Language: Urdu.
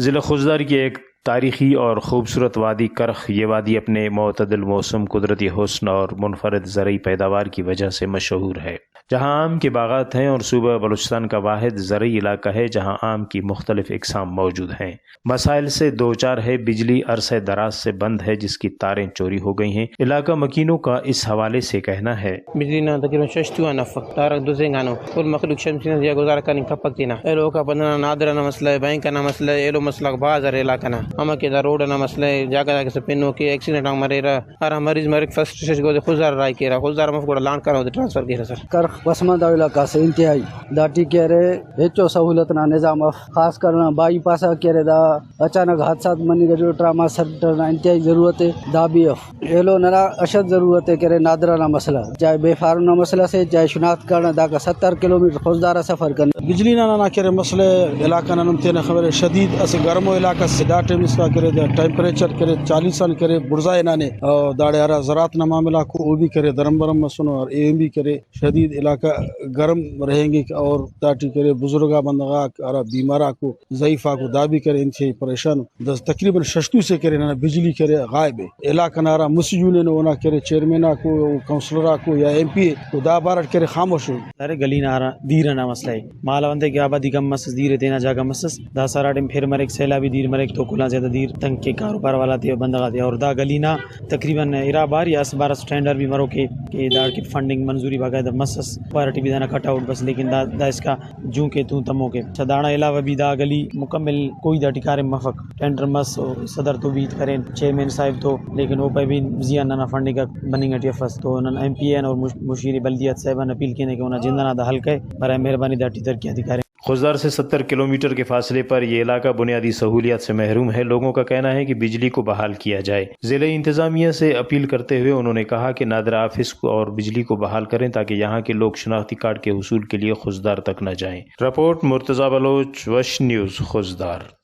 ضلع خوزدار کی ایک تاریخی اور خوبصورت وادی کرخ، یہ وادی اپنے معتدل موسم، قدرتی حسن اور منفرد زرعی پیداوار کی وجہ سے مشہور ہے، جہاں آم کے باغات ہیں اور صوبہ بلوچستان کا واحد زرعی علاقہ ہے جہاں آم کی مختلف اقسام موجود ہیں۔ مسائل سے دوچار ہے، بجلی عرصہ دراز سے بند ہے جس کی تاریں چوری ہو گئی ہیں۔ علاقہ مکینوں کا اس حوالے سے کہنا ہے، بجلی نہ تقریباً 6 نفق تارک دو زنگانو کل مخلوق شمسی نہ گزارا کرنے کا پکتینا ایلو کا بندنا نادر نہ مسئلہ ہے، بینک کا نہ مسئلہ ہے، ایلو مسئلہ بازار علاقہ نہ اما کے دا روڈ نہ مسئلہ ہے، جگہ کے سپینو کے ایکسیڈنٹ مرے رہا ہر مریض مرے فرسٹ سٹیج کو خوزار رائے کے رہا خوزار مف کو لان کرا ٹرانسفر کیا سر کرخ پسماندہ علاقہ سے انتہائی داٹی کہہ رہے ہچو سہولت نہ نظام خاص کرنا بائی پاسا کہہ رہے دا اچانک حادثات منی کا جو ٹراما سینٹر نہ انتہائی ضرورت ہے، دا بھی ایلو نہ اشد ضرورت ہے، کہہ رہے نادرانہ مسئلہ چاہے بے فارمہ مسئلہ سے چاہے شناخت کرنا دا کا 70 کلومیٹر خوزدارہ سفر کرنا بجلی نہ کرے مسئلہ علاقہ نہ نمتے نہ خبر شدید اس گرم علاقہ سے ڈاٹے اس کا کرے ٹیمپریچر کرے 40 سال کرے برزائے نانے اور داڑے ہرا زراعت نہ معاملہ کو وہ بھی کرے درم برم مسنو اور ایم بھی کرے شدید علاقہ گرم رہیں گے اور داٹی کرے بزرگا بندگا اور بیمارہ کو ضعیفہ کو دا بھی کرے ان سے پریشان تقریباً ششتو سے کرے نہ بجلی کرے غائب ہے علاقہ نارا مسجون نے نہ کرے چیئرمین کو کونسلر کو یا ایم پی کو دا بار کرے خاموش ہو سارے گلی نارا دیر نہ مسئلہ ہے مالا بندے کے آبادی کم مسس دیر دینا جاگا مسس دا سارا ٹیم پھر مرک سیلابی دیر مرک تو کلا زیادہ دیر تنگ کے کاروبار والا تھے بندگا تھے اور دا گلی نہ تقریباً ارا بار یا 12 سٹینڈر بھی مرو کے دار کی فنڈنگ منظوری باقاعدہ مسس پارٹی بھی دینا کٹ آؤٹ بس لیکن دا اس کا جو کہ تو تمو کے چدانا علاوہ بھی دا گلی مکمل کوئی دا ٹکارے مفق ٹینڈر مس صدر تو بھی کریں چیئرمین صاحب تو لیکن وہ پہ بھی زیان نہ فنڈنگ کا بننگ ٹیفس تو ایم پی این اور مشیر بلدیات صاحبان اپیل کینے کہ انہیں جندنا دا حلقہ ہے برائے مہربانی دا ٹیچر کی ادھیکاری۔ خوزدار سے 70 کلومیٹر کے فاصلے پر یہ علاقہ بنیادی سہولیات سے محروم ہے۔ لوگوں کا کہنا ہے کہ بجلی کو بحال کیا جائے۔ ضلع انتظامیہ سے اپیل کرتے ہوئے انہوں نے کہا کہ نادر آفس کو اور بجلی کو بحال کریں تاکہ یہاں کے لوگ شناختی کارڈ کے حصول کے لیے خوزدار تک نہ جائیں۔ رپورٹ مرتضی بلوچ، وش نیوز، خوزدار۔